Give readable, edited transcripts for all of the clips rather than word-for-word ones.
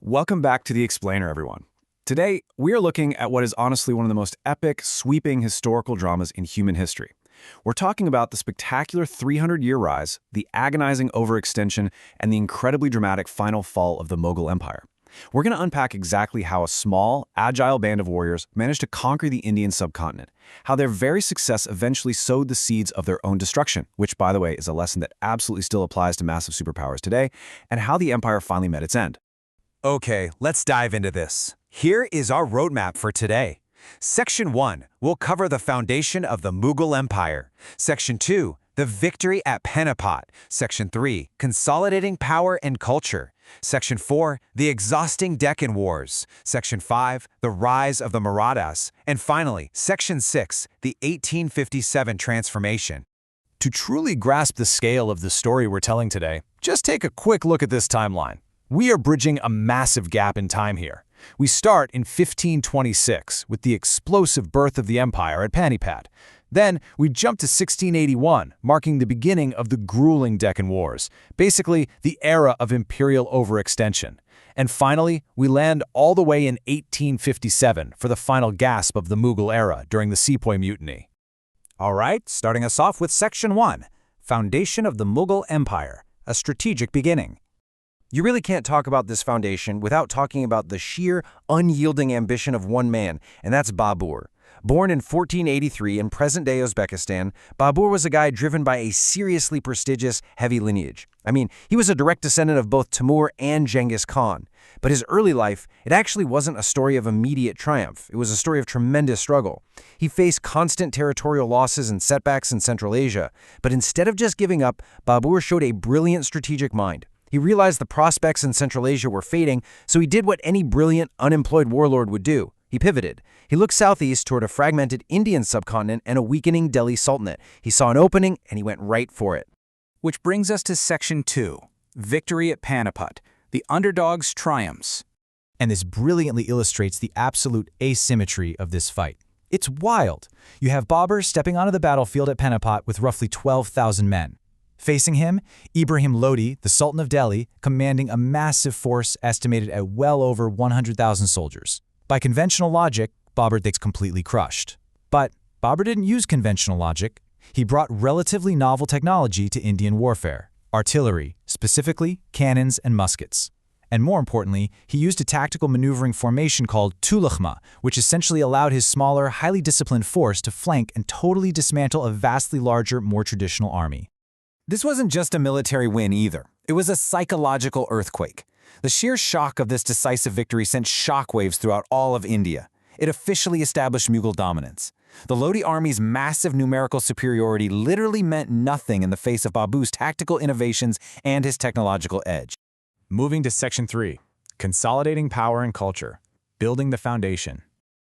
Welcome back to The Explainer, everyone. Today, we are looking at what is honestly one of the most epic, sweeping historical dramas in human history. We're talking about the spectacular 300-year rise, the agonizing overextension, and the incredibly dramatic final fall of the Mughal Empire. We're going to unpack exactly how a small, agile band of warriors managed to conquer the Indian subcontinent, how their very success eventually sowed the seeds of their own destruction, which, by the way, is a lesson that absolutely still applies to massive superpowers today, and how the empire finally met its end. Okay, let's dive into this. Here is our roadmap for today. Section 1 will cover the foundation of the Mughal Empire. Section 2, the victory at Panipat. Section 3, consolidating power and culture. Section 4, the exhausting Deccan Wars. Section 5, the rise of the Marathas. And finally, Section 6, the 1857 transformation. To truly grasp the scale of the story we're telling today, just take a quick look at this timeline. We are bridging a massive gap in time here. We start in 1526 with the explosive birth of the empire at Panipat. Then we jump to 1681, marking the beginning of the grueling Deccan Wars, basically the era of imperial overextension. And finally, we land all the way in 1857 for the final gasp of the Mughal era during the Sepoy Mutiny. All right, starting us off with Section 1, Foundation of the Mughal Empire, a strategic beginning. You really can't talk about this foundation without talking about the sheer, unyielding ambition of one man, and that's Babur. Born in 1483 in present-day Uzbekistan, Babur was a guy driven by a seriously prestigious, heavy lineage. I mean, he was a direct descendant of both Timur and Genghis Khan. But his early life, it actually wasn't a story of immediate triumph. It was a story of tremendous struggle. He faced constant territorial losses and setbacks in Central Asia. But instead of just giving up, Babur showed a brilliant strategic mind. He realized the prospects in Central Asia were fading, so he did what any brilliant, unemployed warlord would do. He pivoted. He looked southeast toward a fragmented Indian subcontinent and a weakening Delhi Sultanate. He saw an opening, and he went right for it. Which brings us to Section 2, Victory at Panipat, the underdog's triumphs. And this brilliantly illustrates the absolute asymmetry of this fight. It's wild. You have Babur stepping onto the battlefield at Panipat with roughly 12,000 men. Facing him, Ibrahim Lodi, the Sultan of Delhi, commanding a massive force estimated at well over 100,000 soldiers. By conventional logic, Babur gets completely crushed. But Babur didn't use conventional logic. He brought relatively novel technology to Indian warfare, artillery, specifically cannons and muskets. And more importantly, he used a tactical maneuvering formation called Tulakhma, which essentially allowed his smaller, highly disciplined force to flank and totally dismantle a vastly larger, more traditional army. This wasn't just a military win either. It was a psychological earthquake. The sheer shock of this decisive victory sent shockwaves throughout all of India. It officially established Mughal dominance. The Lodi army's massive numerical superiority literally meant nothing in the face of Babur's tactical innovations and his technological edge. Moving to Section 3, Consolidating Power and Culture, Building the Foundation.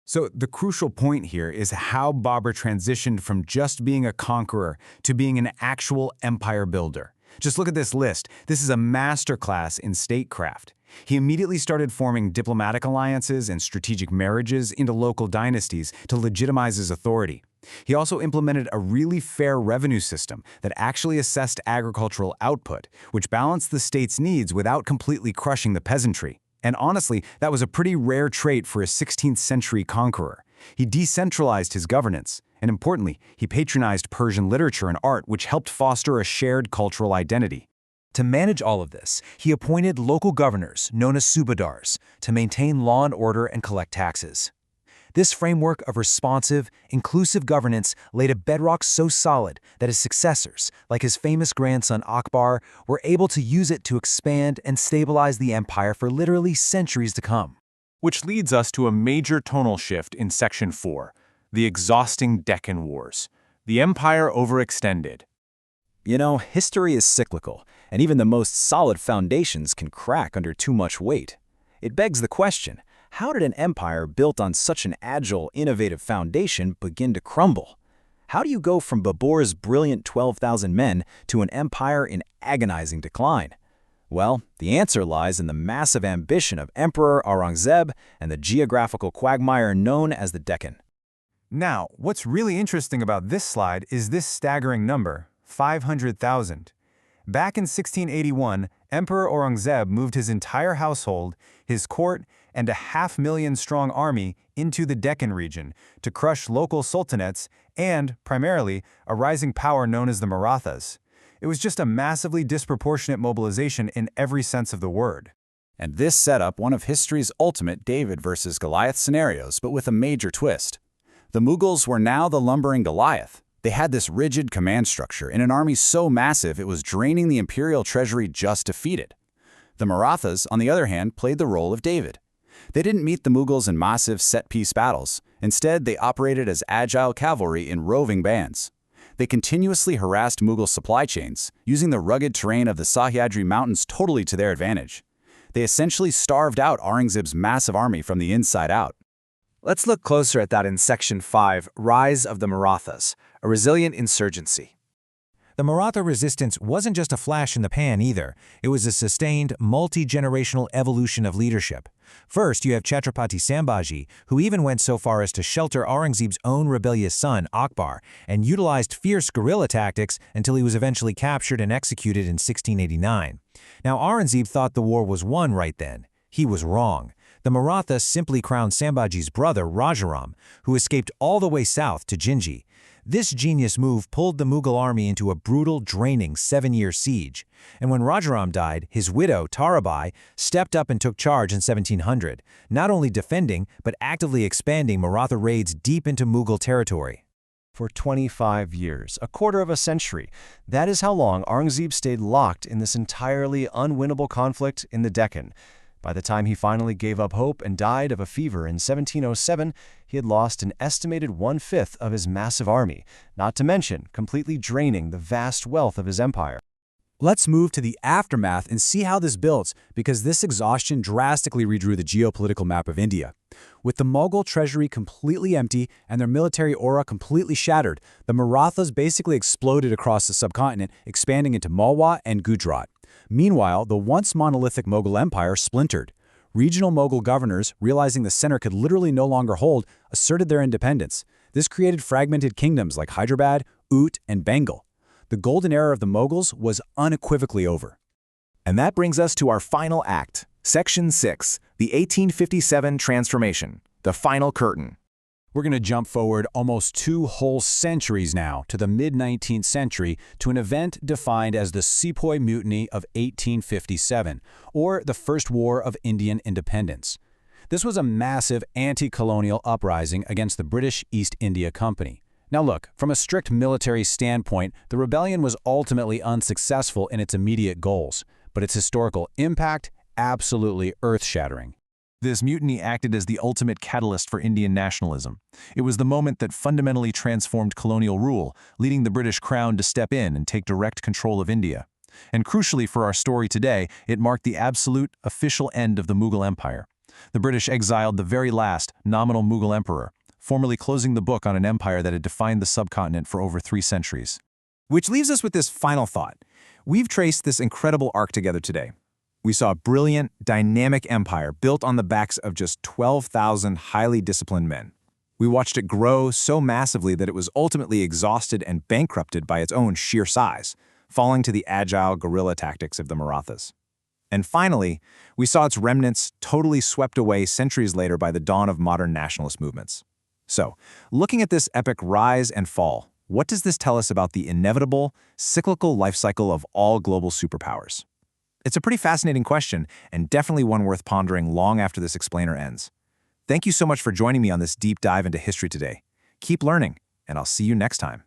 So the crucial point here is how Babur transitioned from just being a conqueror to being an actual empire builder. Just look at this list. This is a masterclass in statecraft. He immediately started forming diplomatic alliances and strategic marriages into local dynasties to legitimize his authority. He also implemented a really fair revenue system that actually assessed agricultural output, which balanced the state's needs without completely crushing the peasantry. And honestly, that was a pretty rare trait for a 16th century conqueror. He decentralized his governance, and importantly, he patronized Persian literature and art, which helped foster a shared cultural identity. To manage all of this, he appointed local governors, known as subadars, to maintain law and order and collect taxes. This framework of responsive, inclusive governance laid a bedrock so solid that his successors, like his famous grandson Akbar, were able to use it to expand and stabilize the empire for literally centuries to come. Which leads us to a major tonal shift in Section 4, the exhausting Deccan Wars. The empire overextended. You know, history is cyclical, and even the most solid foundations can crack under too much weight. It begs the question, how did an empire built on such an agile, innovative foundation begin to crumble? How do you go from Babur's brilliant 12,000 men to an empire in agonizing decline? Well, the answer lies in the massive ambition of Emperor Aurangzeb and the geographical quagmire known as the Deccan. Now, what's really interesting about this slide is this staggering number, 500,000. Back in 1681, Emperor Aurangzeb moved his entire household, his court, and a 500,000-strong army into the Deccan region to crush local sultanates and, primarily, a rising power known as the Marathas. It was just a massively disproportionate mobilization in every sense of the word. And this set up one of history's ultimate David versus Goliath scenarios, but with a major twist. The Mughals were now the lumbering Goliath. They had this rigid command structure in an army so massive it was draining the imperial treasury just to feed it. The Marathas, on the other hand, played the role of David. They didn't meet the Mughals in massive set-piece battles. Instead, they operated as agile cavalry in roving bands. They continuously harassed Mughal supply chains, using the rugged terrain of the Sahyadri Mountains totally to their advantage. They essentially starved out Aurangzeb's massive army from the inside out. Let's look closer at that in Section 5, Rise of the Marathas, a resilient insurgency. The Maratha resistance wasn't just a flash in the pan either. It was a sustained, multi-generational evolution of leadership. First, you have Chhatrapati Sambhaji, who even went so far as to shelter Aurangzeb's own rebellious son, Akbar, and utilized fierce guerrilla tactics until he was eventually captured and executed in 1689. Now, Aurangzeb thought the war was won right then. He was wrong. The Marathas simply crowned Sambhaji's brother, Rajaram, who escaped all the way south to Jinji. This genius move pulled the Mughal army into a brutal, draining 7-year siege. And when Rajaram died, his widow, Tarabai, stepped up and took charge in 1700, not only defending, but actively expanding Maratha raids deep into Mughal territory. For 25 years, a quarter of a century, that is how long Aurangzeb stayed locked in this entirely unwinnable conflict in the Deccan. By the time he finally gave up hope and died of a fever in 1707, he had lost an estimated 1/5 of his massive army, not to mention completely draining the vast wealth of his empire. Let's move to the aftermath and see how this builds, because this exhaustion drastically redrew the geopolitical map of India. With the Mughal treasury completely empty and their military aura completely shattered, the Marathas basically exploded across the subcontinent, expanding into Malwa and Gujarat. Meanwhile, the once monolithic Mughal Empire splintered. Regional Mughal governors, realizing the center could literally no longer hold, asserted their independence. This created fragmented kingdoms like Hyderabad, Oudh, and Bengal. The golden era of the Mughals was unequivocally over. And that brings us to our final act, Section 6, the 1857 Transformation, the final curtain. We're going to jump forward almost 2 whole centuries now to the mid-19th century to an event defined as the Sepoy Mutiny of 1857, or the First War of Indian Independence. This was a massive anti-colonial uprising against the British East India Company. Now look, from a strict military standpoint, the rebellion was ultimately unsuccessful in its immediate goals, but its historical impact, absolutely earth-shattering. This mutiny acted as the ultimate catalyst for Indian nationalism. It was the moment that fundamentally transformed colonial rule, leading the British Crown to step in and take direct control of India. And crucially for our story today, it marked the absolute, official end of the Mughal Empire. The British exiled the very last, nominal Mughal emperor, formally closing the book on an empire that had defined the subcontinent for over 3 centuries. Which leaves us with this final thought. We've traced this incredible arc together today. We saw a brilliant, dynamic empire built on the backs of just 12,000 highly disciplined men. We watched it grow so massively that it was ultimately exhausted and bankrupted by its own sheer size, falling to the agile guerrilla tactics of the Marathas. And finally, we saw its remnants totally swept away centuries later by the dawn of modern nationalist movements. So, looking at this epic rise and fall, what does this tell us about the inevitable, cyclical life cycle of all global superpowers? It's a pretty fascinating question, and definitely one worth pondering long after this explainer ends. Thank you so much for joining me on this deep dive into history today. Keep learning, and I'll see you next time.